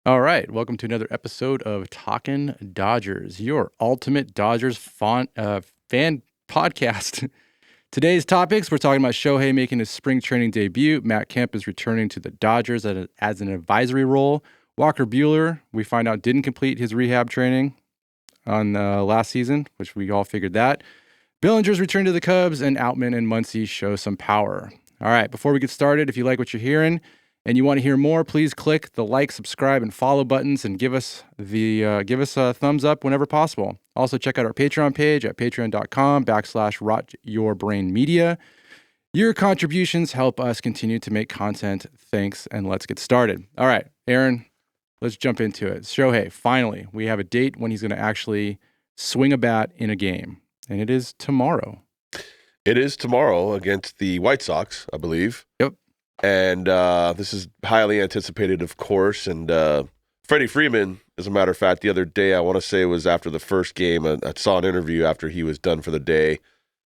All right, welcome to another episode of Talkin Dodgers, your ultimate Dodgers fan podcast. Today's topics, we're talking about Shohei making his spring training debut. Matt Kemp is returning to the Dodgers as an advisory role. Walker Buehler, we find out, didn't complete his rehab training on last season, which we all figured that. Bellinger's return to the Cubs, and Outman and Muncy show some power. All right, before we get started, if you like what you're hearing, and you want to hear more, please click the like, subscribe, and follow buttons and give us a thumbs up whenever possible. Also, check out our Patreon page at patreon.com/rotyourbrainmedia. Your contributions help us continue to make content. Thanks, and let's get started. All right, Aaron, let's jump into it. Shohei, finally, we have a date when he's going to actually swing a bat in a game, and it is tomorrow. It is tomorrow against the White Sox, I believe. Yep. And this is highly anticipated, of course. And Freddie Freeman, as a matter of fact, the other day, I want to say it was after the first game, I saw an interview after he was done for the day,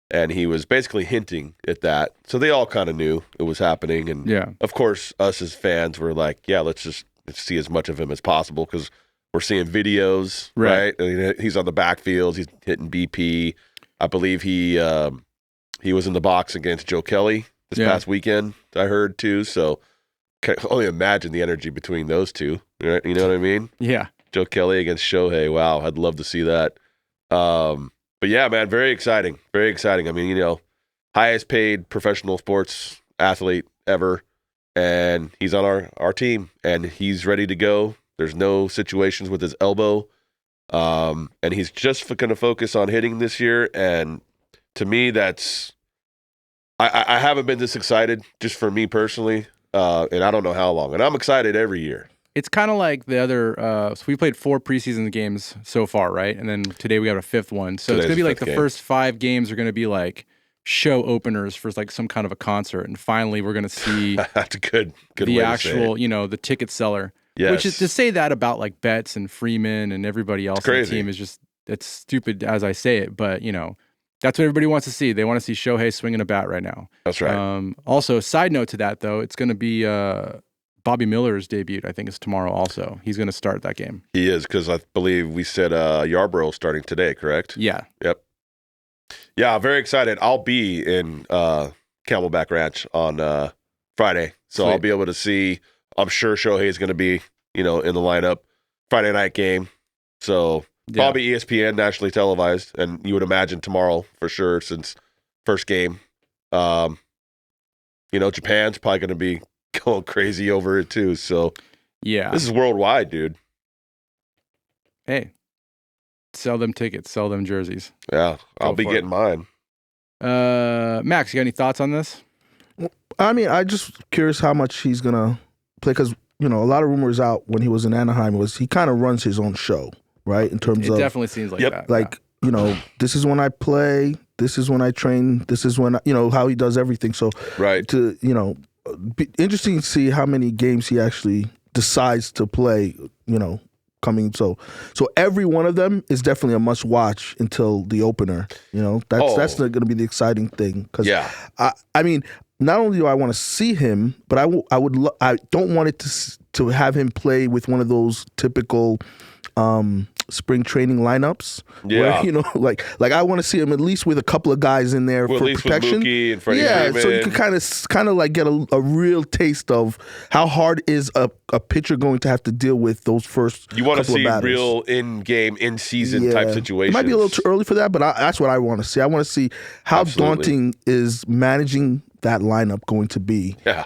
and he was basically hinting at that. So they all kind of knew it was happening. And, of course, us as fans were like, yeah, let's see as much of him as possible because we're seeing videos, right? I mean, he's on the backfields. He's hitting BP. I believe he was in the box against Joe Kelly this past weekend, I heard too. So can only imagine the energy between those two. Right? You know what I mean? Yeah. Joe Kelly against Shohei. Wow, I'd love to see that. But yeah, man, very exciting. Very exciting. I mean, highest paid professional sports athlete ever. And he's on our team and he's ready to go. There's no situations with his elbow. And he's just going to focus on hitting this year. And to me, that's... I haven't been this excited, just for me personally, and I don't know how long. And I'm excited every year. It's kind of like the other. So we played 4 preseason games so far, right? And then today we got a 5th one. So it's gonna be like the first 5 games are gonna be like show openers for like some kind of a concert, and finally we're gonna see that's a good the way actual, to say it. The ticket seller. Yes. Which is to say that about like Betts and Freeman and everybody else on the team is just it's stupid as I say it, but that's what everybody wants to see. They want to see Shohei swinging a bat right now. That's right. Also, side note to that, though, it's going to be Bobby Miller's debut, I think, is tomorrow also. He's going to start that game. He is, because I believe we said Yarbrough starting today, correct? Yeah. Yep. Yeah, very excited. I'll be in Camelback Ranch on Friday, so Sweet. I'll be able to see. I'm sure Shohei is going to be, in the lineup. Friday night game. So... Yeah. Probably ESPN, nationally televised, and you would imagine tomorrow for sure, since first game. Japan's probably going to be going crazy over it too. So, yeah, this is worldwide, dude. Hey, sell them tickets, sell them jerseys. Yeah, I'll be getting mine. Max, you got any thoughts on this? I mean, I just curious how much he's gonna play because a lot of rumors out when he was in Anaheim was he kind of runs his own show. Right, in terms of... It definitely seems like that. Like, this is when I play, this is when I train, this is when, how he does everything. So, right. Be interesting to see how many games he actually decides to play, coming. So every one of them is definitely a must watch until the opener. That's going to be the exciting thing. Because, I mean, not only do I want to see him, but I don't want it to have him play with one of those typical... spring training lineups. Yeah. Where, like I want to see him at least with a couple of guys in there for protection. With Mookie and Freddie Freeman. So you can kind of like get a real taste of how hard is a pitcher going to have to deal with those first. You want to see batters. Real in-game, in-season type situations. It might be a little too early for that, but that's what I want to see. I want to see how daunting is managing that lineup going to be. Yeah.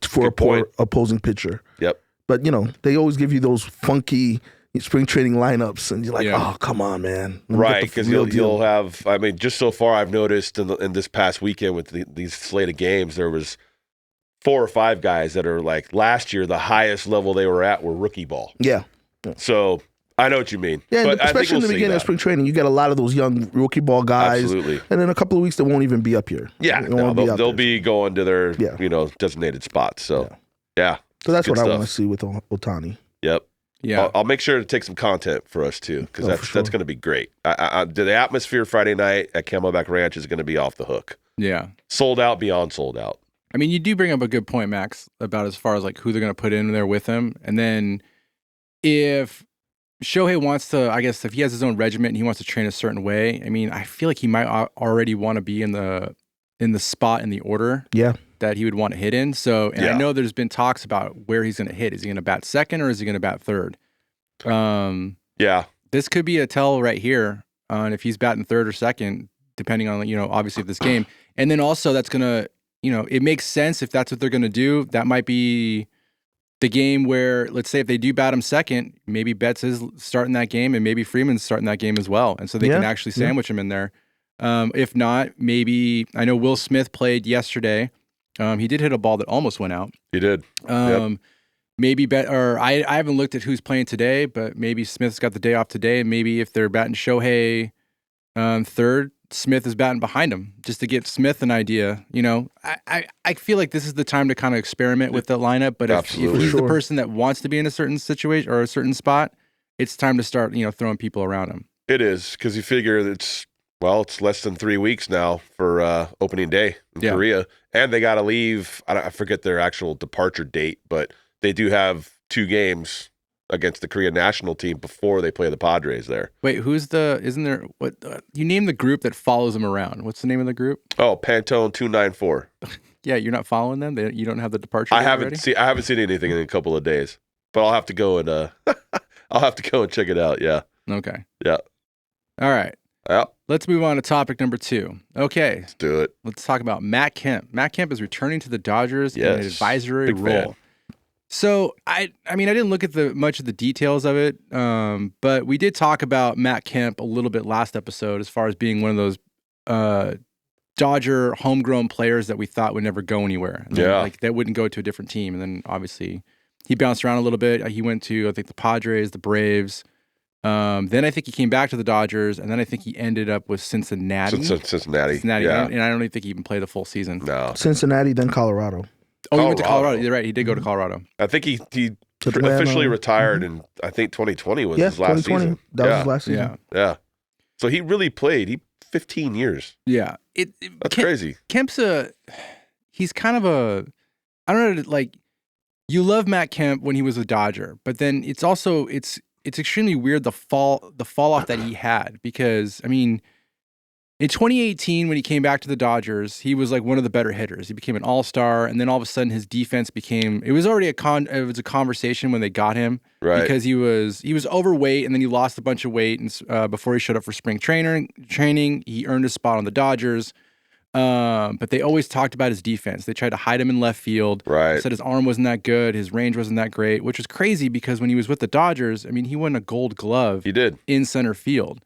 For opposing pitcher. Yep. But they always give you those funky spring training lineups, and you're like, oh, come on, man. Right, because you'll have, I mean, just so far I've noticed in this past weekend with these slate of games, there was 4 or 5 guys that are like last year, the highest level they were at were rookie ball. Yeah. So I know what you mean. Yeah, but especially in the beginning of spring training, you get a lot of those young rookie ball guys. Absolutely. And in a couple of weeks, they won't even be up here. Yeah, they'll be going to their designated spots. So, yeah. So that's what I want to see with Ohtani. Yep. Yeah, I'll make sure to take some content for us too, because that's going to be great. The atmosphere Friday night at Camelback Ranch is going to be off the hook. Yeah, sold out beyond sold out. I mean, you do bring up a good point, Max, about as far as like who they're going to put in there with him, and then if Shohei wants to, I guess, if he has his own regiment and he wants to train a certain way, I mean, I feel like he might already want to be in the spot in the order that he would want to hit in. So, and I know there's been talks about where he's going to hit. Is he going to bat second or is he going to bat third? This could be a tell right here on if he's batting third or second, depending on, obviously this game. And then also that's going to, it makes sense if that's what they're going to do. That might be the game where, let's say if they do bat him second, maybe Betts is starting that game and maybe Freeman's starting that game as well. And so they can actually sandwich him in there. If not, maybe, I know Will Smith played yesterday. He did hit a ball that almost went out. He did. Maybe I haven't looked at who's playing today, but maybe Smith's got the day off today. And maybe if they're batting Shohei third, Smith is batting behind him just to give Smith an idea. I feel like this is the time to kind of experiment with the lineup. But if he's the person that wants to be in a certain situation or a certain spot, it's time to start, throwing people around him. It is, because you figure it's less than 3 weeks now for opening day in Korea. And they got to leave. I forget their actual departure date, but they do have 2 games against the Korean national team before they play the Padres there. Wait, isn't there, you name the group that follows them around. What's the name of the group? Oh, Pantone 294. Yeah, you're not following them? You don't have the departure I date haven't already? I haven't seen anything in a couple of days, but I'll have to go and check it out. Yeah. Okay. Yeah. All right. Yeah. Let's move on to topic number 2. Okay. Let's do it. Let's talk about Matt Kemp. Matt Kemp is returning to the Dodgers in an advisory Big role. fan. So I mean, I didn't look at much of the details of it, but we did talk about Matt Kemp a little bit last episode as far as being one of those Dodger homegrown players that we thought would never go anywhere. Like that wouldn't go to a different team. And then obviously he bounced around a little bit. He went to, I think, the Padres, the Braves. Then I think he came back to the Dodgers, and then I think he ended up with Cincinnati. Cincinnati. Yeah. And I don't even think he even played the full season. No. Cincinnati, then Colorado. Oh, he went to Colorado. You're right. He did go to Colorado. I think he officially retired in, I think 2020 was his last 2020. season. That was his last season. Yeah. So he really played. 15 years. Yeah. That's crazy. Kemp's he's kind of I don't know, like, you love Matt Kemp when he was a Dodger, but then it's also, it's extremely weird the fall off that he had, because, I mean, in 2018, when he came back to the Dodgers, he was like one of the better hitters. He became an all-star, and then all of a sudden his defense became, it was already it was a conversation when they got him, right? Because he was overweight, and then he lost a bunch of weight and before he showed up for spring training. He earned a spot on the Dodgers. But they always talked about his defense. They tried to hide him in left field. Right. They said his arm wasn't that good, his range wasn't that great, which was crazy because when he was with the Dodgers, I mean, he won a Gold Glove. He did. In center field.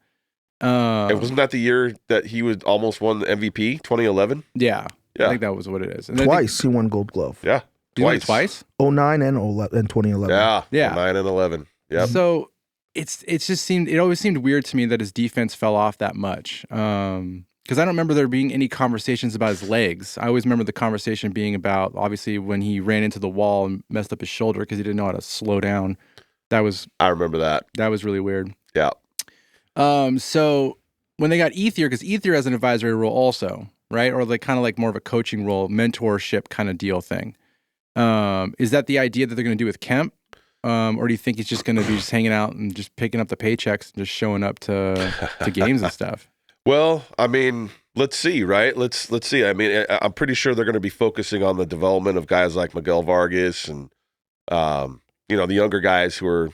Wasn't that the year that he almost won the MVP, 2011? Yeah. I think that was what it is. And twice he won Gold Glove. Yeah. Twice? 09 and 2011. Yeah. 9 and 11. Yeah. So it always seemed weird to me that his defense fell off that much. Because I don't remember there being any conversations about his legs. I always remember the conversation being about, obviously, when he ran into the wall and messed up his shoulder because he didn't know how to slow down. I remember that. That was really weird. Yeah. So when they got Ethier, because Ethier has an advisory role also, right? Or like kind of like more of a coaching role, mentorship kind of deal thing. Is that the idea that they're going to do with Kemp? Or do you think he's just going to be just hanging out and just picking up the paychecks and just showing up to games and stuff? Well, I mean, let's see, right? Let's see. I mean, I'm pretty sure they're going to be focusing on the development of guys like Miguel Vargas and, the younger guys who are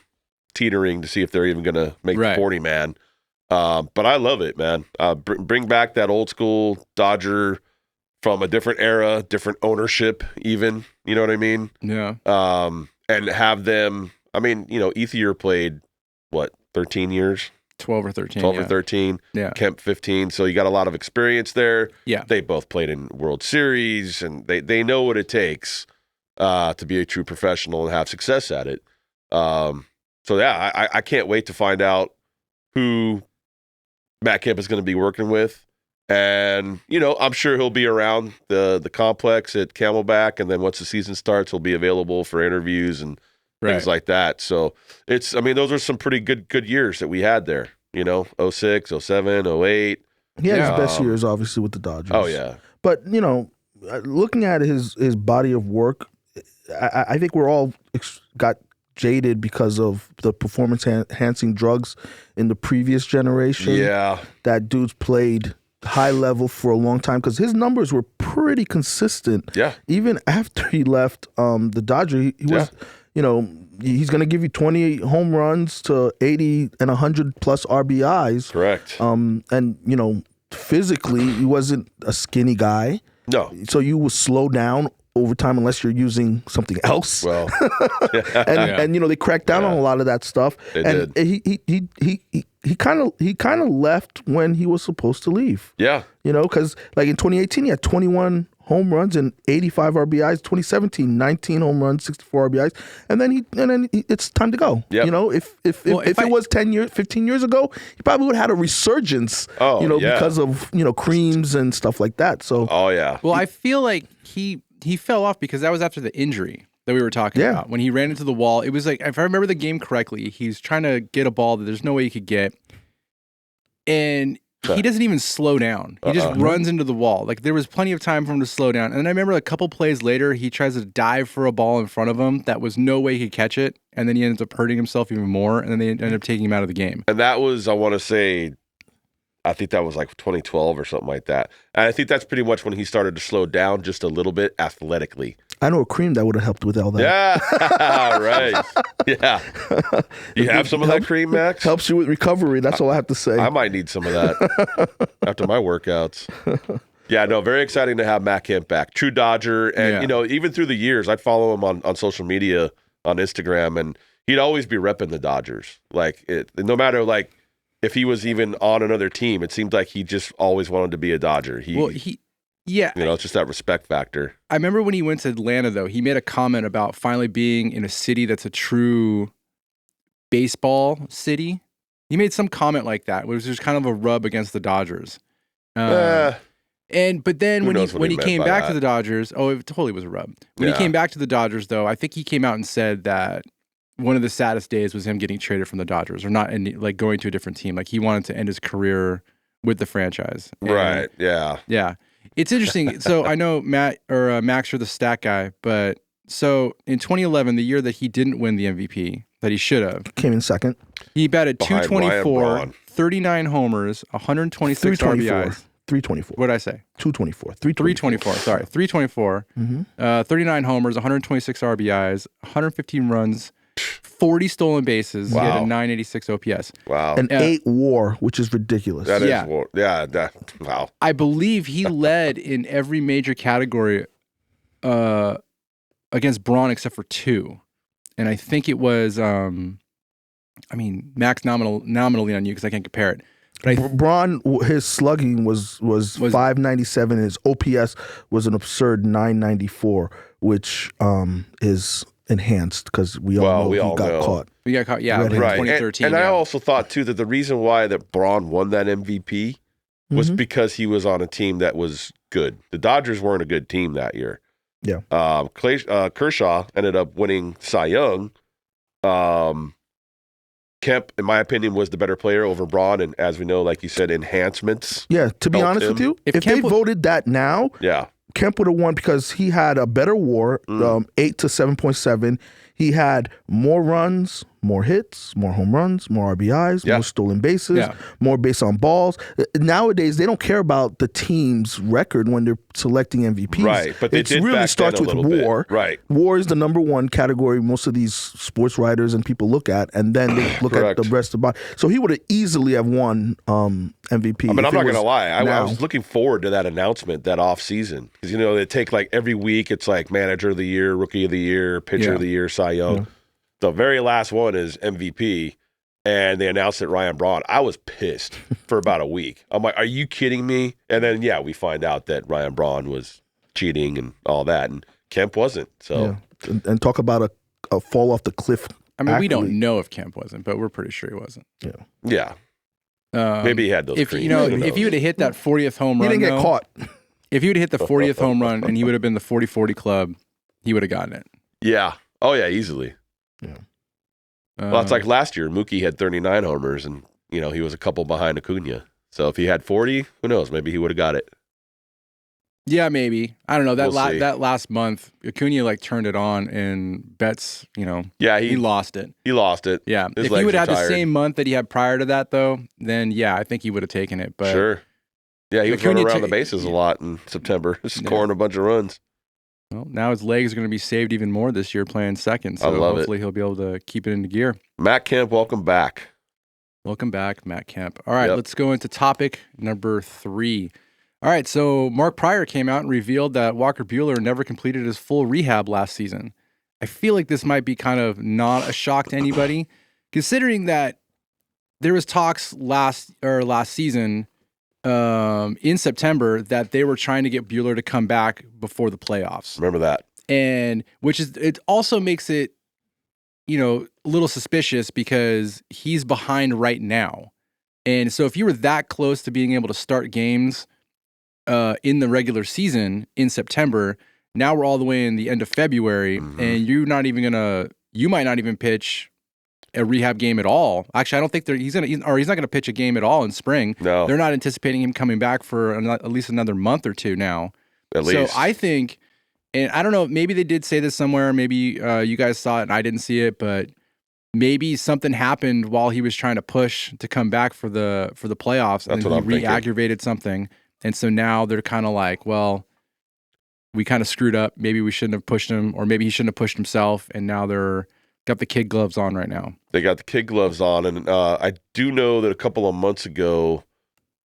teetering to see if they're even going to make the 40-man. But I love it, man. Bring back that old school Dodger from a different era, different ownership even, you know what I mean? Yeah. And have them, I mean, Ethier played, 13 years? 12 or 13. 12 or 13. Yeah. Kemp 15. So you got a lot of experience there. Yeah. They both played in World Series, and they know what it takes to be a true professional and have success at it. So yeah, I can't wait to find out who Matt Kemp is going to be working with. And, I'm sure he'll be around the complex at Camelback, and then once the season starts, he'll be available for interviews and things like that. So those are some pretty good years that we had there, 06, 07, 08. He had his best years, obviously, with the Dodgers. Oh, yeah. But, looking at his body of work, I think we're all got jaded because of the performance enhancing drugs in the previous generation. Yeah. That dude's played high level for a long time because his numbers were pretty consistent. Yeah. Even after he left the Dodgers, he was, he's going to give you 20 home runs to 80 and 100 plus RBIs. Correct. And physically, he wasn't a skinny guy. No. So you will slow down over time unless you're using something else. Well, and they cracked down on a lot of that stuff. They and did. he kind of left when he was supposed to leave. Yeah. Because like in 2018 he had 21 home runs and 85 RBIs. 2017, 19 home runs, 64 RBIs, and then it's time to go. Yep. If it was 10 years, 15 years ago, he probably would have had a resurgence. Because of creams and stuff like that. So. Oh yeah. Well, I feel like he fell off because that was after the injury that we were talking about. When he ran into the wall, it was like, if I remember the game correctly, he's trying to get a ball that there's no way he could get, and he doesn't even slow down. He just runs into the wall. Like, there was plenty of time for him to slow down. And then I remember a couple plays later, he tries to dive for a ball in front of him that was no way he could catch it, and then he ends up hurting himself even more, and then they ended up taking him out of the game. And that was, I want to say, I think that was like 2012 or something like that. And I think that's pretty much when he started to slow down just a little bit athletically. I know a cream that would have helped with all that. Yeah, right. Yeah. You have some of that cream, Max? Helps you with recovery. That's all I have to say. I might need some of that after my workouts. Yeah, no, very exciting to have Matt Kemp back. True Dodger. And, even through the years, I'd follow him on social media, on Instagram, and he'd always be repping the Dodgers. Like, no matter, like, if he was even on another team, it seemed like he just always wanted to be a Dodger. It's just that respect factor. I remember when he went to Atlanta, though, he made a comment about finally being in a city that's a true baseball city. He made some comment like that, which was just kind of a rub against the Dodgers. But then when he came back to the Dodgers, it totally was a rub. When he came back to the Dodgers, though, I think he came out and said that one of the saddest days was him getting traded from the Dodgers, or not, like going to a different team. Like, he wanted to end his career with the franchise. Right. Yeah. Yeah. It's interesting. So I know Max, you're the stat guy, but so in 2011, the year that he didn't win the MVP, that he should have, came in second. He batted 224, 39 homers, 126 RBIs. 324. What did I say? 224. 324. Sorry, 324. 39 homers, 126 RBIs, 115 runs, 40 stolen bases. Wow. He had a 986 OPS. Wow. And 8 WAR, which is ridiculous. That is WAR. Yeah. Wow. I believe he led in every major category against Braun except for 2. And I think it was, Max nominally on you because I can't compare it. But Braun, his slugging was 597. His OPS was an absurd 994, which is enhanced because we all know he got caught. We got caught, yeah, in right. 2013. And I also thought, too, that the reason why that Braun won that MVP was because he was on a team that was good. The Dodgers weren't a good team that year. Yeah. Kershaw ended up winning Cy Young. Kemp, in my opinion, was the better player over Braun, and as we know, like you said, enhancements. Yeah, to be honest with you, if they voted that now, Kemp would have won because he had a better WAR, 8 to 7.7. He had more runs, more hits, more home runs, more RBIs, more stolen bases, more base on balls. Nowadays, they don't care about the team's record when they're selecting MVPs. Right, but it really starts with WAR. Right. WAR is the number one category most of these sports writers and people look at, and then they look at the rest of the body. So he would have easily have won MVP. I mean, I'm not going to lie. I was looking forward to that announcement, that offseason. Because, they take like every week, it's like manager of the year, rookie of the year, pitcher of the year, Cy Young. Yeah. The very last one is MVP, and they announced that Ryan Braun. I was pissed for about a week. I'm like, are you kidding me? And then, we find out that Ryan Braun was cheating and all that, and Kemp wasn't. So, and talk about a fall off the cliff. I mean, we don't know if Kemp wasn't, but we're pretty sure he wasn't. Yeah. Maybe he had those. If you would have hit that 40th home run, he didn't get caught. If he would have hit the 40th home run and he would have been the 40-40 club, he would have gotten it. Yeah. Oh yeah, easily. Yeah. Well, it's like last year. Mookie had 39 homers, and he was a couple behind Acuna. So if he had 40, who knows? Maybe he would have got it. Yeah, maybe. I don't know. That We'll see. that last month, Acuna like turned it on, and Betts, Yeah, he lost it. He lost it. Yeah. His If legs he would were have had the tired. same month that he had prior to that, though, then yeah, I think he would have taken it. But Sure. Yeah, he was Acuna running around the bases a lot in September, scoring a bunch of runs. Well, now his legs are going to be saved even more this year playing second. So I love hopefully he'll be able to keep it into gear. Matt Kemp, welcome back. Welcome back, Matt Kemp. All right, Yep. let's go into topic number 3. All right, so Mark Pryor came out and revealed that Walker Buehler never completed his full rehab last season. I feel like this might be kind of not a shock to anybody, considering that there was talks last season in September that they were trying to get Buehler to come back before the playoffs. Remember that. And it also makes it, a little suspicious because he's behind right now. And so if you were that close to being able to start games in the regular season in September, now we're all the way in the end of February, and you might not even pitch a rehab game at all. Actually, I don't think he's not going to pitch a game at all in spring. No. They're not anticipating him coming back for at least another month or two now. At least. So I think, and I don't know, maybe they did say this somewhere, maybe you guys saw it and I didn't see it, but maybe something happened while he was trying to push to come back for the playoffs, and then he re-aggravated something. And so now they're kind of like, well, we kind of screwed up. Maybe we shouldn't have pushed him, or maybe he shouldn't have pushed himself. And now they're got the kid gloves on right now. They got the kid gloves on. And I do know that a couple of months ago,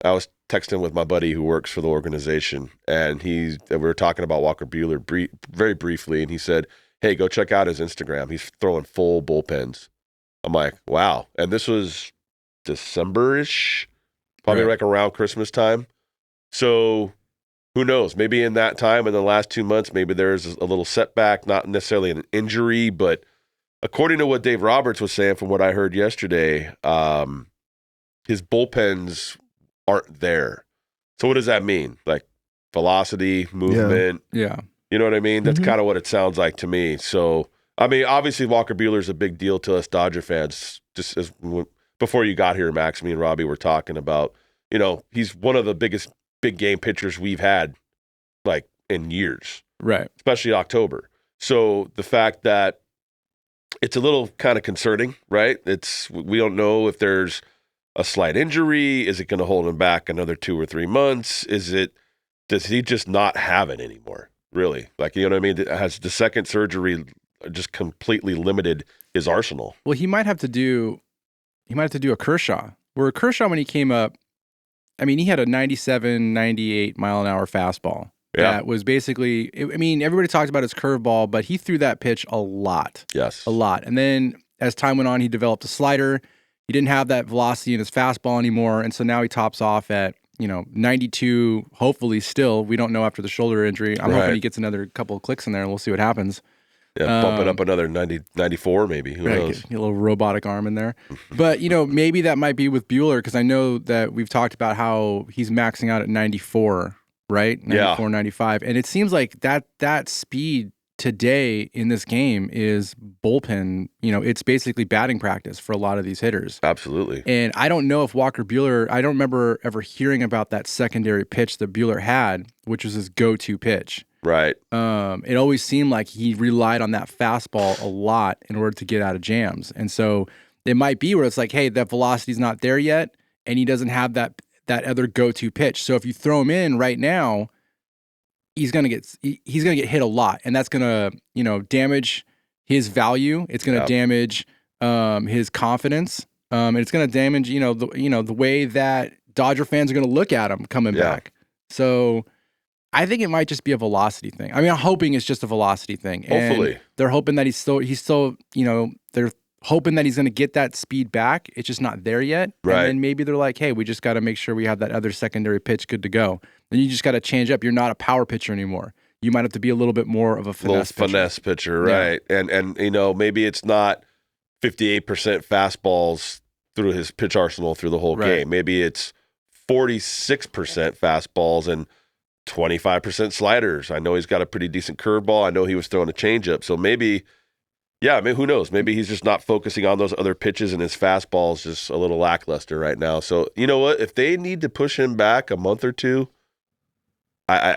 I was texting with my buddy who works for the organization, and we were talking about Walker Buehler very briefly. And he said, hey, go check out his Instagram. He's throwing full bullpens. I'm like, wow. And this was December-ish, probably like around Christmas time. So who knows? Maybe in that time, in the last 2 months, maybe there's a little setback, not necessarily an injury, but according to what Dave Roberts was saying from what I heard yesterday, his bullpens aren't there. So what does that mean? Like velocity, movement? Yeah. You know what I mean? That's kind of what it sounds like to me. So, I mean, obviously Walker Buehler is a big deal to us Dodger fans. Just as before you got here, Max, me and Robbie were talking about, he's one of the biggest big game pitchers we've had like in years, right? Especially October. So the fact that it's a little kind of concerning, right? We don't know if there's a slight injury. Is it going to hold him back another 2 or 3 months? Does he just not have it anymore? Really? Like, you know what I mean? Has the second surgery just completely limited his arsenal? Well, he might have to do a Kershaw. Where Kershaw, when he came up, I mean, he had a 97, 98 mile an hour fastball. Yeah. That was basically, everybody talked about his curveball, but he threw that pitch a lot. Yes. A lot. And then as time went on, he developed a slider. He didn't have that velocity in his fastball anymore. And so now he tops off at, 92, hopefully still. We don't know after the shoulder injury. I'm hoping he gets another couple of clicks in there and we'll see what happens. Yeah, bump it up another 90, 94 maybe. Who knows? Get a little robotic arm in there. But, maybe that might be with Buehler, because I know that we've talked about how he's maxing out at 94, right? 94, 95. And it seems like that speed today in this game is bullpen. It's basically batting practice for a lot of these hitters. Absolutely. And I don't know if Walker Buehler, I don't remember ever hearing about that secondary pitch that Buehler had, which was his go-to pitch. Right. It always seemed like he relied on that fastball a lot in order to get out of jams. And so it might be where it's like, hey, that velocity's not there yet, and he doesn't have that other go-to pitch. So if you throw him in right now, he's gonna get hit a lot, and that's gonna damage his value. It's gonna damage his confidence, and it's gonna damage the way that Dodger fans are gonna look at him coming back. So I think it might just be a velocity thing. I mean, I'm hoping it's just a velocity thing. Hopefully. And they're hoping that he's still, they're hoping that he's going to get that speed back. It's just not there yet. Right. And then maybe they're like, hey, we just got to make sure we have that other secondary pitch good to go. Then you just got to change up. You're not a power pitcher anymore. You might have to be a little bit more of a finesse pitcher, right? Yeah. And maybe it's not 58% fastballs through his pitch arsenal through the whole game. Maybe it's 46% fastballs and 25% sliders. I know he's got a pretty decent curveball. I know he was throwing a changeup. So maybe, who knows? Maybe he's just not focusing on those other pitches and his fastball is just a little lackluster right now. So, you know what? If they need to push him back a month or two,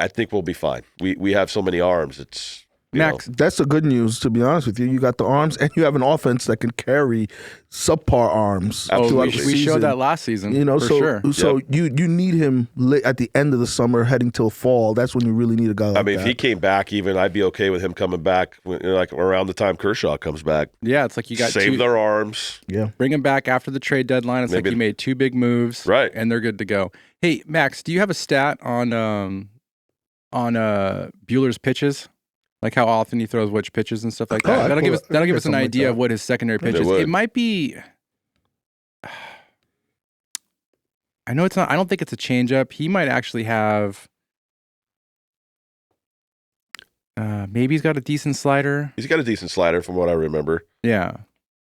I think we'll be fine. We have so many arms. It's Max, That's the good news, to be honest with you. You got the arms, and you have an offense that can carry subpar arms. Absolutely. throughout the we showed season. that last season. You know, for so sure. so you need him at the end of the summer, heading till fall. That's when you really need a guy like I mean, that. if he came back, even I'd be okay with him coming back, like around the time Kershaw comes back. Yeah, it's like you got Save their arms. Yeah. bring him back after the trade deadline. It's Maybe- like you made 2 big moves, Right. And they're good to go. Hey, Max, do you have a stat on Buehler's pitches? Like how often he throws which pitches and stuff like that. I That'll give us get an something like idea that. of what his secondary pitches. would. It might be. I know it's not. I don't think it's a changeup. He might actually have. Maybe he's got a decent slider. He's got a decent slider from what I remember. Yeah.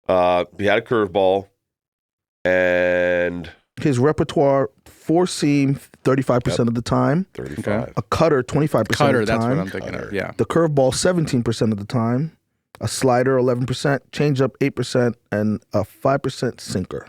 He had a curveball, and His repertoire, 4-seam 35% of the time, 35. Okay. a cutter 25% Cutter, of the that's time, what I'm thinking of. Cutter. Yeah. the curveball 17% of the time, a slider 11%, changeup 8%, and a 5% sinker.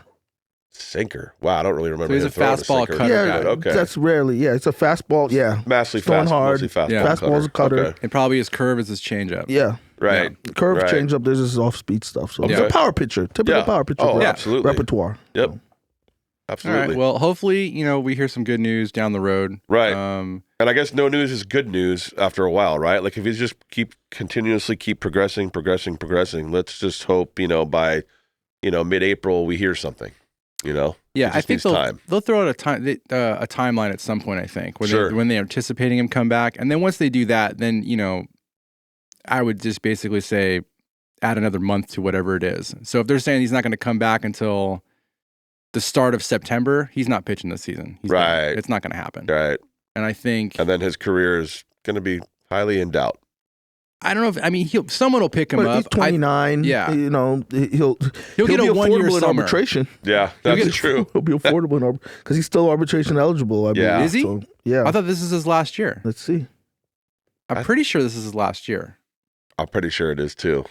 Sinker. Wow, I don't really remember. So he's him a throwing fastball sinker. cutter Yeah, guy. Okay. that's rarely. Yeah, it's a fastball. Yeah, Mostly throwing hard. Mostly fastball. Yeah. Fastball's a cutter. Okay. And probably his curve is his changeup. Yeah, Right. curve, Right. changeup. There's this off-speed stuff. So he's Okay. a power pitcher, typical Yeah. power pitcher. Oh, Yeah. absolutely. repertoire. Yep. So, All Absolutely. right. Well, hopefully, we hear some good news down the road. Right. Um, And I guess no news is good news after a while, right? Like if he's just continuously keep progressing, let's just hope, by, mid-April we hear something, Yeah, He I just think needs time. they'll throw out a timeline at some point. I think Sure. when they're anticipating him come back, and then once they do that, then I would just basically say add another month to whatever it is. So if they're saying he's not going to come back until the start of September, he's not pitching this season. He's Right. done. It's not going to happen. Right. And I think And then his career is going to be highly in doubt. I don't know if someone will pick him but up. he's 29. yeah. he'll He'll get be a 1 year affordable in summer. arbitration. Yeah, that's true. He'll be affordable in because he's still arbitration eligible. I believe. Yeah. Is he? So, yeah. I thought this is his last year. Let's see. I'm pretty sure this is his last year. I'm pretty sure it is too.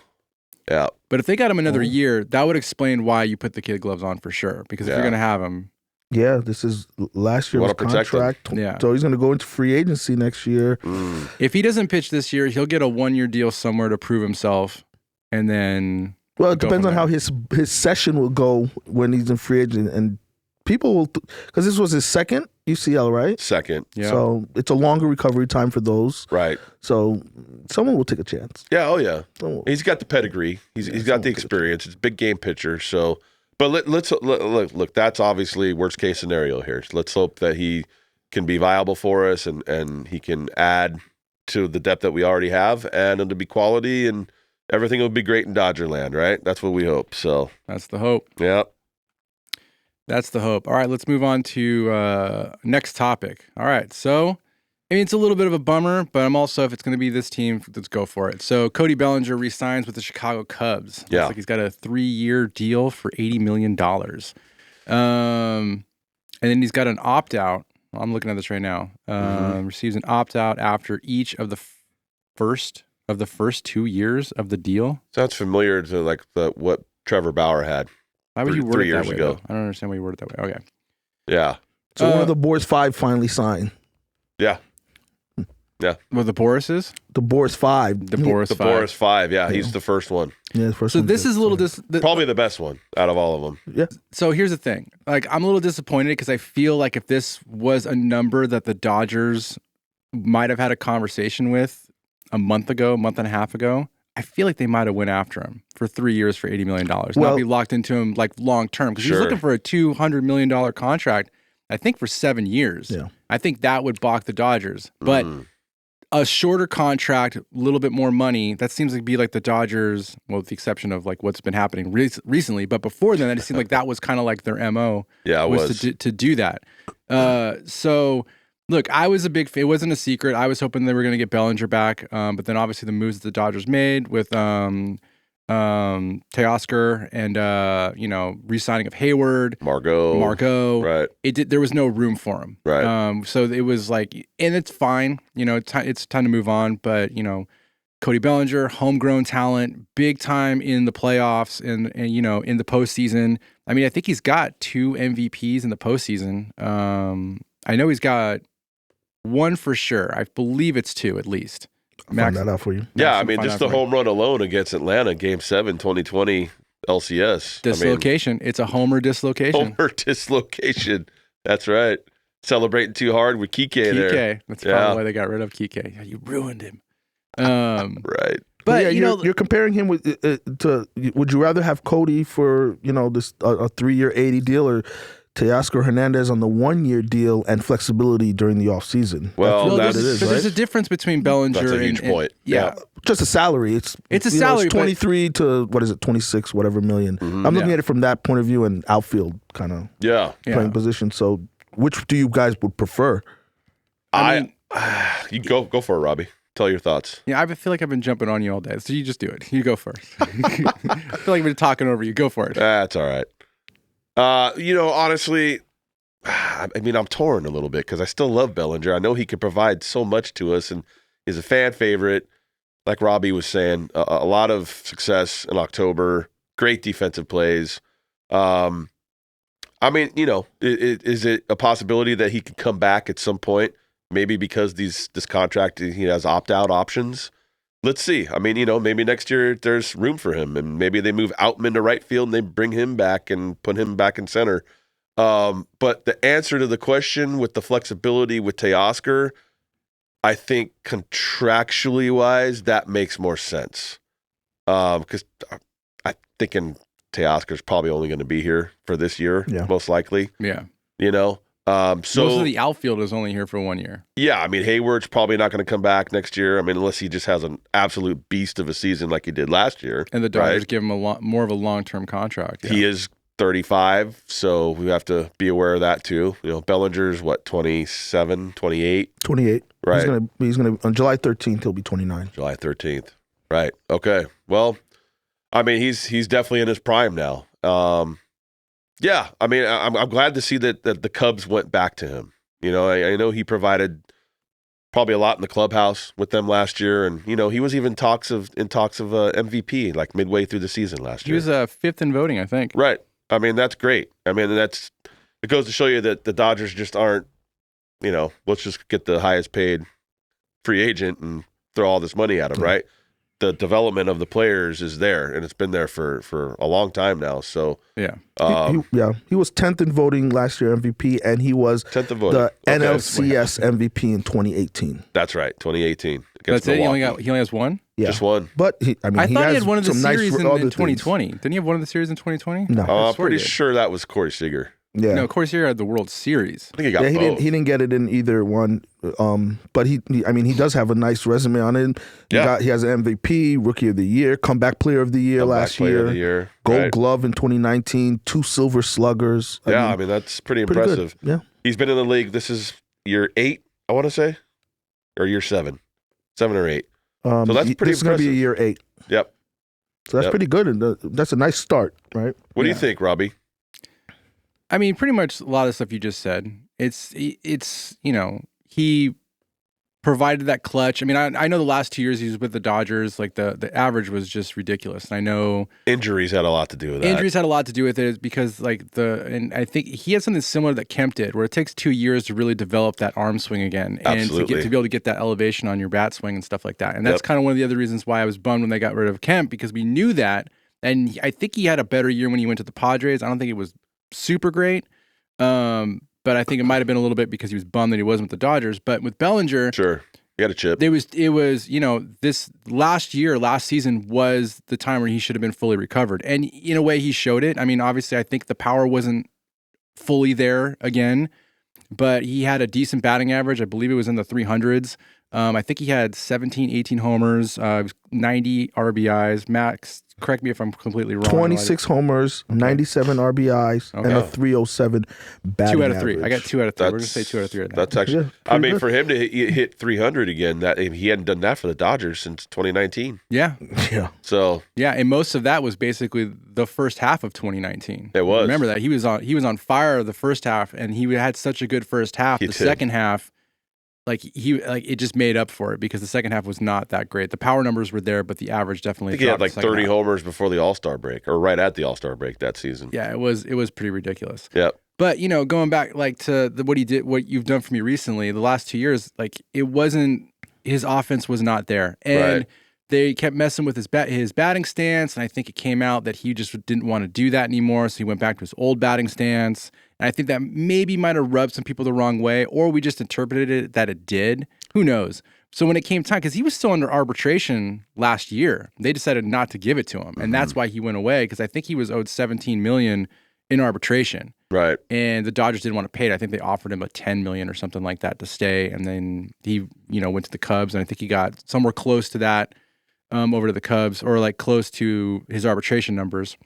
Yeah. But if they got him another Oh. year, that would explain why you put the kid gloves on for sure. Because if Yeah. you're going to have him, Yeah, this is last You year's wanna protect him. contract. Yeah. So he's going to go into free agency next year. Mm. if he doesn't pitch this year, he'll get a 1 year deal somewhere to prove himself. And then, Well, it Go depends from on there. how his session will go when he's in free agent, and people will because this was his second UCL, right? Second. yeah. So it's a longer recovery time for those. Right. So someone will take a chance. Yeah. Oh, yeah. Someone will. He's got the pedigree. He's got the someone could- experience. It's a big game pitcher. So, but let's look. That's obviously worst case scenario here. So let's hope that he can be viable for us and he can add to the depth that we already have and it'll be quality and everything will be great in Dodger land, right? That's what we hope. So, That's the hope. yeah. That's the hope. All right, let's move on to next topic. All right, so it's a little bit of a bummer, but I'm also, if it's going to be this team, let's go for it. So Cody Bellinger re-signs with the Chicago Cubs. Yeah. Looks like he's got a 3-year deal for $80 million. And then he's got an opt-out. I'm looking at this right now. Receives an opt-out after each of the first 2 years of the deal. Sounds familiar to like what Trevor Bauer had. Why would you word 3 it years that way, ago. though? I don't understand why you word it that way. Okay. Yeah. So one of the Boars 5 finally signed. Yeah. Well, the Borises? The Boars 5. The Boris The 5. Boris 5. Yeah. He's the first one. Yeah, the first So one this did. is a little Probably the best one out of all of them. Yeah. So here's the thing. Like, I'm a little disappointed because I feel like if this was a number that the Dodgers might have had a conversation with a month and a half ago, I feel like they might have went after him for 3 years for $80 million. Not Well- be locked into him like long term because he's Sure. looking for a $200 million contract, I think for 7 years. Yeah. I think that would balk the Dodgers. But a shorter contract, a little bit more money, that seems to be like the Dodgers, well, with the exception of like what's been happening recently. But before then, it seemed like that was kind of like their MO. Yeah, it was. To do that. So, look, I was a big fan. It wasn't a secret. I was hoping they were going to get Bellinger back. But then obviously the moves that the Dodgers made with Teoscar and, re-signing of Hayward, Margot. Right. There was no room for him. Right. So it was like, and it's fine. It's time to move on. But, Cody Bellinger, homegrown talent, big time in the playoffs and in the postseason. I mean, I think he's got 2 MVPs in the postseason. I know he's got One for sure. I believe it's two at least. I'll find that out for you. Yeah, I mean, just the home run alone against Atlanta, Game 7, 2020 LCS. Dislocation. It's a homer dislocation. Homer dislocation. That's right. Celebrating too hard with Kike there. That's probably why they got rid of Kike. You ruined him. Right. But you're comparing him with to. Would you rather have Cody for this a 3-year $80 deal or Teoscar Hernandez on the 1-year deal and flexibility during the offseason? Well, there's a difference between Bellinger. That's a huge point. Yeah, just a salary. It's a salary. It's 23 to 26 whatever million. Mm-hmm. I'm looking at it from that point of view and outfield kind of playing position. So which do you guys would prefer? You go for it, Robbie. Tell your thoughts. Yeah, I feel like I've been jumping on you all day, so you just do it. You go first. I feel like I've been talking over you. Go for it. That's all right. Honestly, I mean, I'm torn a little bit because I still love Bellinger. I know he can provide so much to us and is a fan favorite. Like Robbie was saying, a lot of success in October, great defensive plays. I mean, is it a possibility that he could come back at some point? Maybe because this contract, he has opt-out options. Let's see. I mean, maybe next year there's room for him, and maybe they move Outman to right field and they bring him back and put him back in center. But the answer to the question with the flexibility with Teoscar, I think contractually wise, that makes more sense. Because I'm thinking Teoscar's probably only going to be here for this year, most likely. Yeah. So most of the outfield is only here for 1 year. Yeah, I mean, Hayward's probably not going to come back next year. I mean, unless he just has an absolute beast of a season like he did last year. And the Dodgers give him more of a long-term contract. He is 35, so we have to be aware of that too. Bellinger's 27, 28? 28. Right. He's gonna on July 13th he'll be 29. July 13th. Right. Okay. Well, I mean, he's definitely in his prime now. Yeah, I mean, I'm glad to see that the Cubs went back to him. I know he provided probably a lot in the clubhouse with them last year, and he was even in talks of MVP like midway through the season last year. He was fifth in voting, I think. Right. I mean, that's great. I mean, it goes to show you that the Dodgers just aren't. Let's just get the highest paid free agent and throw all this money at him, right? The development of the players is there, and it's been there for a long time now. So he was 10th in voting last year MVP, and he was 10th in voting. The NLCS MVP in 2018. That's right, 2018. That's it. He only has one. Yeah. Just one. But I thought he had one of the series in 2020. Didn't he have one of the series in 2020? No, I'm pretty sure that was Corey Seager. Yeah. No, Corey Seager had the World Series. I think he got both. He didn't get it in either one. But he does have a nice resume on it. He has an MVP, Rookie of the Year, Comeback Player of the Year last year, Gold Glove in 2019, 2 Silver Sluggers. I mean that's pretty impressive. Good. Yeah, he's been in the league. This is year 8, I want to say, or year 7 or 8. So that's pretty. This is going to be year 8. Yep. So that's pretty good, and that's a nice start, right? What do you think, Robbie? I mean, pretty much a lot of stuff you just said. It's he provided that clutch. I mean, I know the last 2 years he was with the Dodgers, like the average was just ridiculous. And I know injuries had a lot to do with that. Injuries had a lot to do with it because and I think he had something similar that Kemp did, where it takes 2 years to really develop that arm swing again, and to be able to get that elevation on your bat swing and stuff like that. And that's kind of one of the other reasons why I was bummed when they got rid of Kemp, because we knew that, and I think he had a better year when he went to the Padres. I don't think it was super great. But I think it might have been a little bit because he was bummed that he wasn't with the Dodgers. But with Bellinger, sure, he had a chip. It was this last season was the time where he should have been fully recovered, and in a way he showed it. I mean, obviously, I think the power wasn't fully there again, but he had a decent batting average. I believe it was in the 300s. I think he had 17, 18 homers, 90 RBIs. Max, correct me if I'm completely wrong. 26 homers, 97 RBIs, and a 307 batting 2 out of 3. average. I got 2 out of 3. We're going to say 2 out of 3 right now. That's actually, I mean, for him to hit 300 again, he hadn't done that for the Dodgers since 2019. Yeah. So. Yeah, and most of that was basically the first half of 2019. It was. Remember that. He was on fire the first half, and he had such a good first half. The second half, it just made up for it because the second half was not that great. The power numbers were there, but the average definitely dropped. He had 30 homers before the All-Star break, or right at the All-Star break that season. Yeah, it was pretty ridiculous. Yep. But going back like to what you've done for me recently, the last 2 years, like it wasn't his offense was not there, and they kept messing with his batting stance, and I think it came out that he just didn't want to do that anymore, so he went back to his old batting stance, and I think that maybe might have rubbed some people the wrong way, or we just interpreted it that it did. Who knows? So when it came time, because he was still under arbitration last year, they decided not to give it to him, and that's why he went away. Because I think he was owed $17 million in arbitration, Right. and the Dodgers didn't want to pay it. I think they offered him a $10 million or something like that to stay, and then he, went to the Cubs, and I think he got somewhere close to that over to the Cubs, or like close to his arbitration numbers,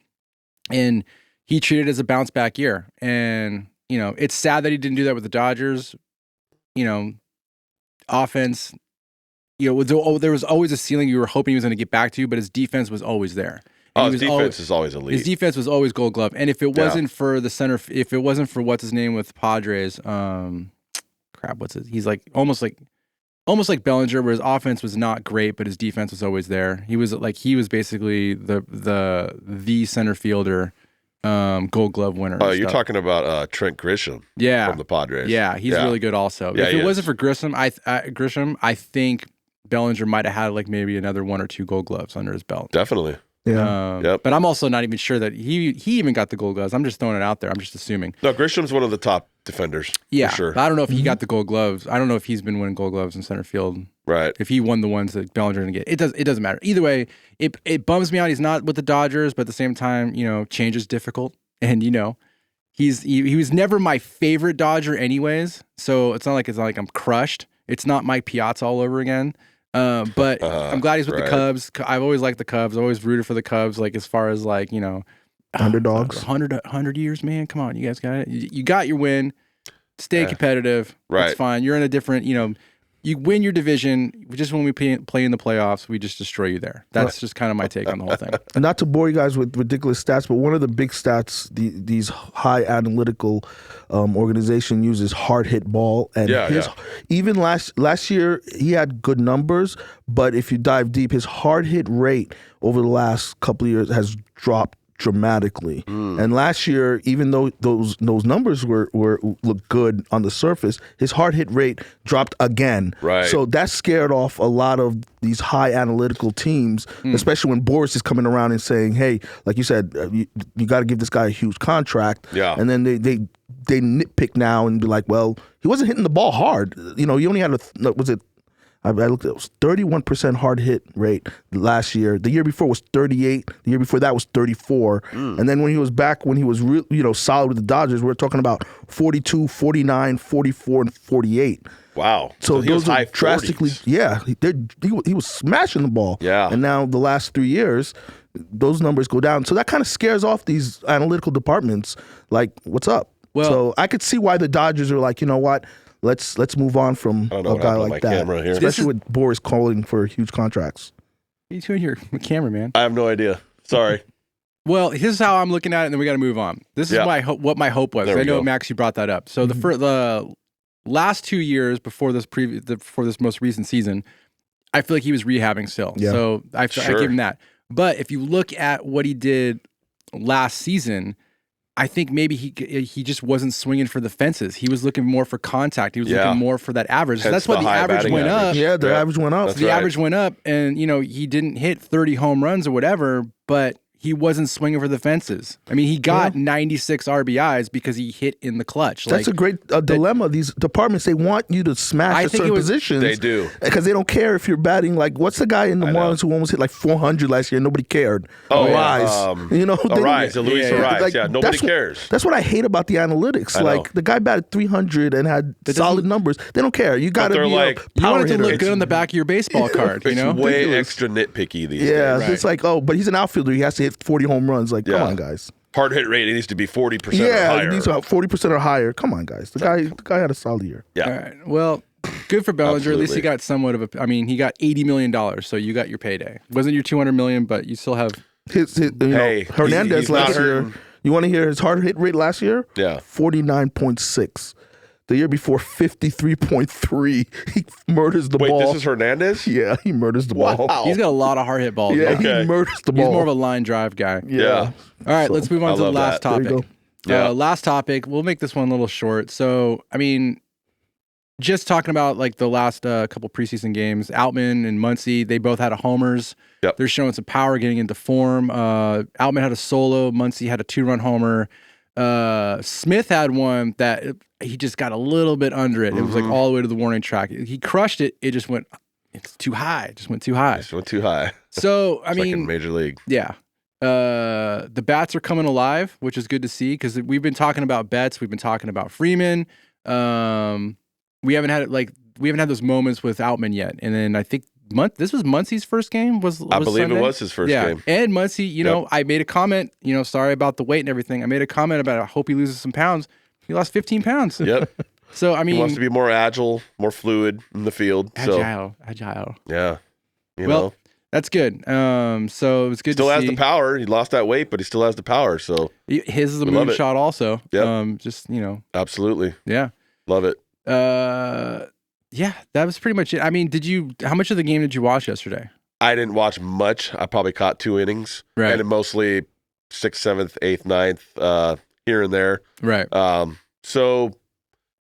and he treated it as a bounce back year. And it's sad that he didn't do that with the Dodgers. Offense. There was always a ceiling you were hoping he was going to get back to, but his defense was always there. His defense is always elite. His defense was always Gold Glove, and if it wasn't for the center, if it wasn't for what's his name with Padres, what's it? He's like almost like Bellinger, where his offense was not great, but his defense was always there. He was basically the center fielder, Gold Glove winner. Oh, you're talking about Trent Grisham, from the Padres. Yeah, he's really good also. Yeah, if it wasn't for Grisham, I think Bellinger might have had like maybe another 1 or 2 Gold Gloves under his belt. Definitely. Yeah. But I'm also not even sure that he even got the Gold Gloves. I'm just throwing it out there. I'm just assuming. No, Grisham's one of the top defenders. Yeah, for sure. But I don't know if he got the Gold Gloves. I don't know if he's been winning Gold Gloves in center field. Right. If he won the ones that Bellinger didn't get, it doesn't matter. Either way, it bums me out. He's not with the Dodgers, but at the same time, change is difficult, and he was never my favorite Dodger, anyways. So it's not like I'm crushed. It's not Mike Piazza all over again. But I'm glad he's with the Cubs. I've always liked the Cubs. I've always rooted for the Cubs. Like as far as like underdogs, 100 years, man. Come on, you guys got it. You got your win. Stay competitive. Right. It's fine. You're in a different. You win your division. Just when we play in the playoffs, we just destroy you there. That's just kind of my take on the whole thing. And not to bore you guys with ridiculous stats, but one of the big stats these high analytical organization uses hard hit ball. And even last year he had good numbers, but if you dive deep, his hard hit rate over the last couple of years has dropped dramatically. And last year, even though those numbers look good on the surface, his hard hit rate dropped again. Right. So that scared off a lot of these high analytical teams, especially when Boris is coming around and saying, "Hey, like you said, you got to give this guy a huge contract." Yeah. And then they nitpick now and be like, "Well, he wasn't hitting the ball hard. He only had I looked at it, was 31% hard hit rate last year. The year before was 38. The year before that was 34. And then when he was back, when he was solid with the Dodgers, we're talking about 42, 49, 44, and 48. Wow. So he was those are high drastically, 40s. yeah. He was smashing the ball. Yeah. And now the last 3 years, those numbers go down. So that kind of scares off these analytical departments. Like, what's up? Well, so I could see why the Dodgers are like, you know what? Let's move on from a guy like that. Camera here. Especially with Boris calling for huge contracts. What are you doing here with camera, man? I have no idea. Sorry. Well, here's how I'm looking at it, and then we got to move on. This is what my hope was. I know, Max, you brought that up. So the last 2 years before this most recent season, I feel like he was rehabbing still. Yeah. So I give him that. But if you look at what he did last season, I think maybe he just wasn't swinging for the fences. He was looking more for contact. He was looking more for that average. So that's why the average went up. Yeah, the average went up. So the average went up, and he didn't hit 30 home runs or whatever, but he wasn't swinging for the fences. I mean, he got 96 RBIs because he hit in the clutch. That's a great dilemma. These departments, they want you to smash certain positions. They do. Because they don't care if you're batting. Like, what's the guy in the Marlins who almost hit like 400 last year and nobody cared? Luis Arise. Nobody cares. That's what I hate about the analytics. Like, the guy batted 300 and had solid numbers. They don't care. You got to be like, a power you want it to hitter. look good on the back of your baseball card. It's way extra nitpicky these days. Yeah, it's like, but he's an outfielder. He has to hit 40 home runs. Like, come on, guys. Hard hit rate, it needs to be 40% or higher. Yeah, it needs 40% or higher. Come on, guys. The guy had a solid year. Yeah. All right. Well, good for Bellinger. Absolutely. At least he got somewhat of a. I mean, he got $80 million, so you got your payday. Wasn't your $200 million, but you still have. Hernandez last year. You want to hear his hard hit rate last year? Yeah. 49.6. The year before, 53.3. He murders the ball. Wait, this is Hernandez? Yeah, he murders the ball. He's got a lot of hard hit balls. Yeah, he murders the ball. He's more of a line drive guy. Yeah. All right, let's move on to the last topic. Yeah. Last topic. We'll make this one a little short. So, I mean, just talking about like the last couple preseason games, Outman and Muncy, they both had a homers. Yep. They're showing some power, getting into form. Outman had a solo. Muncy had a 2-run homer. Smith had one that he just got a little bit under it. It was like all the way to the warning track. He crushed it. It just went. It's too high. It just went too high. Just went too high. So I It's mean, like in Major League. yeah. The bats are coming alive, which is good to see because we've been talking about Betts. We've been talking about Freeman. We haven't had those moments with Outman yet. And then I think this was Muncy's first game. I believe Sunday? it was his first game. And Muncy, you know, I made a comment. You know, sorry about the weight and everything. I made a comment about I hope he loses some pounds. He lost 15 pounds. Yep. So I mean, He wants to be more agile, more fluid in the field. agile. Yeah. You Well, know. that's good. So it was good Still to has see. the power. He lost that weight, but he still has the power. So His is a We love moon it. shot also. Yep. Just, you know, absolutely. yeah. Love it. Yeah, that was pretty much it. I mean, how much of the game did you watch yesterday? I didn't watch much. I probably caught 2 innings. Right. And then mostly 6th, 7th, 8th, 9th, here and there. Right. So,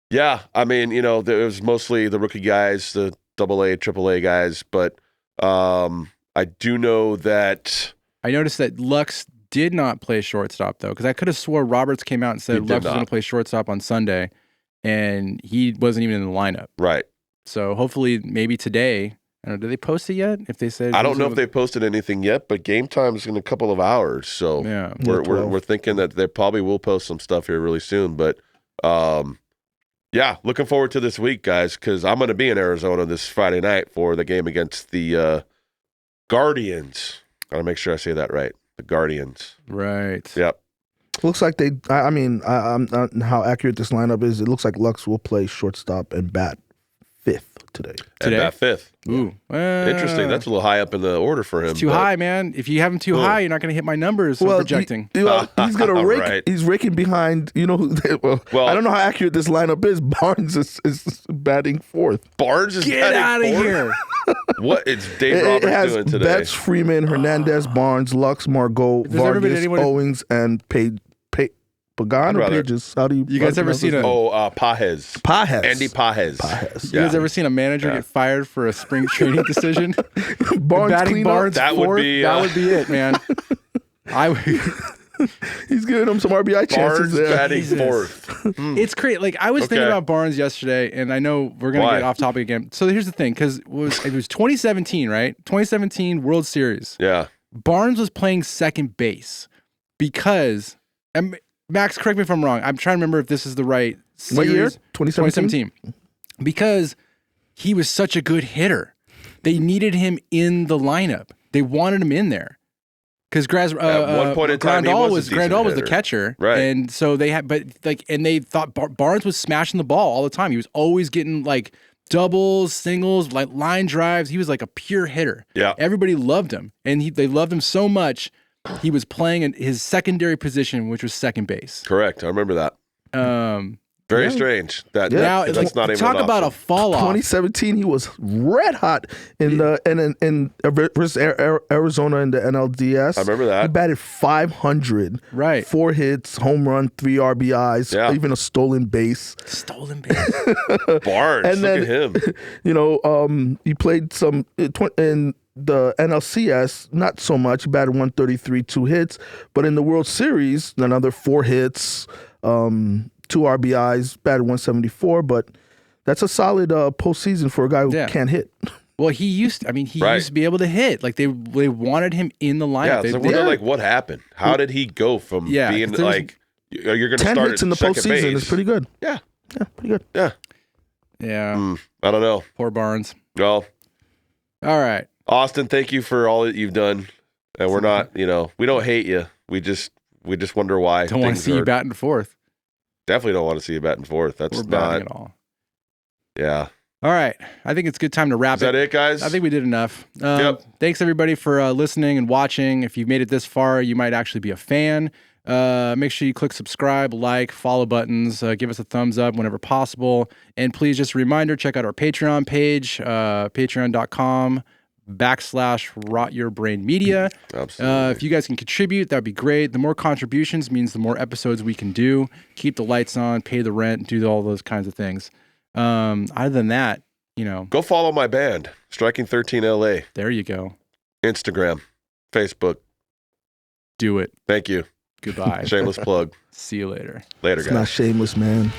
yeah, I mean, you know, it was mostly the rookie guys, the AA, AAA guys, but I do know that I noticed that Lux did not play shortstop, though, because I could have swore Roberts came out and He said did Lux was not. going to play shortstop on Sunday, and he wasn't even in the lineup. right. So hopefully, maybe today. I don't know. Did they post it yet? If they said, I don't know if they posted anything yet, but game time is in a couple of hours, so Yeah. we're thinking that they probably will post some stuff here really soon. But yeah, looking forward to this week, guys, because I'm going to be in Arizona this Friday night for the game against the Guardians. Gotta make sure I say that right. The Guardians. Right. Yep. Looks like they. I mean, I'm not how accurate this lineup is. It looks like Lux will play shortstop and bat 5th today. Today? And that 5th. Ooh. Interesting. That's a little high up in the order for him. It's too but- high, man. If you have him too high, you're not going to hit my numbers. I'm projecting. He's gonna rake. Right. He's raking behind. You know, well, I don't know how accurate this lineup is. Barnes is batting 4th. Barnes is Get batting out of 4th? here. What is Dave It Roberts has doing today? Betts, Freeman, Hernandez, Barnes, Lux, Margot, Has there ever been Vargas, anyone- Owings, and Pagan or brother. Pages. How do you? You guys ever seen a- Pajes. Pajes? Andy Pajes. Pajes. You guys ever seen a manager get fired for a spring training decision? Barnes Batting cleanup? Barnes That would fourth? be, That would be it, man. He's giving him some RBI chances Barnes there. batting Jesus. 4th. It's crazy. Like I was thinking Okay. about Barnes yesterday, and I know we're gonna Why? get off topic again. So here's the thing, because it was 2017, right? 2017 World Series. Yeah. Barnes was playing second base because, and Max, correct me if I'm wrong. I'm trying to remember if this is the right series. What year? 2017? 2017. Because he was such a good hitter. They needed him in the lineup. They wanted him in there. Because At one point in time, he Grandal was a decent Grandal was the hitter. catcher, Right. And so they had, and they thought Barnes was smashing the ball all the time. He was always getting like doubles, singles, like line drives. He was like a pure hitter. Yeah. Everybody loved him, and they loved him so much. He was playing in his secondary position, which was second base. Correct. I remember that. Very strange. That's Now, not like, even talk an about a option. fall off. 2017, he was red hot in versus Arizona in the NLDS. I remember that. He batted 500, Right. 4 hits, home run, 3 RBIs, Yeah. even a stolen base. Stolen base. Barnes. And Look then- at him. You know, he played some in the NLCS, not so much. He batted 133, 2 hits, but in the World Series, another 4 hits, 2 RBIs, batted 174. But that's a solid postseason for a guy who Yeah. can't hit. Well, he used to be able to hit. Like they wanted him in the lineup. Yeah. They- So they- wonder, like, what happened? How did he go from Yeah, being 'cause there was- like, you're going to 10 start hits at in the second postseason base? is pretty good. Yeah. Yeah, pretty good. Yeah. yeah. I don't know. Poor Barnes. Well, All right. Austin, thank you for all that you've done. And we're not, we don't hate you. We just wonder why. Don't want to things see you are- batting fourth. Definitely don't want to see you batting 4th. That's We're not. batting at all. Yeah. All right. I think it's a good time to wrap Is that it, guys? I think we did enough. Yep. Thanks everybody for listening and watching. If you've made it this far, you might actually be a fan. Make sure you click subscribe, like, follow buttons, give us a thumbs up whenever possible. And please, just a reminder, check out our Patreon page, patreon.com /Rot Your Brain Media. Absolutely. If you guys can contribute, that'd be great. The more contributions means the more episodes we can do, keep the lights on, pay the rent, do all those kinds of things. Other than that, Go follow my band, Striking 13 LA. There you go. Instagram, Facebook. Do it. Thank you. Goodbye. Shameless plug. See you later. Later, It's guys. not shameless, man.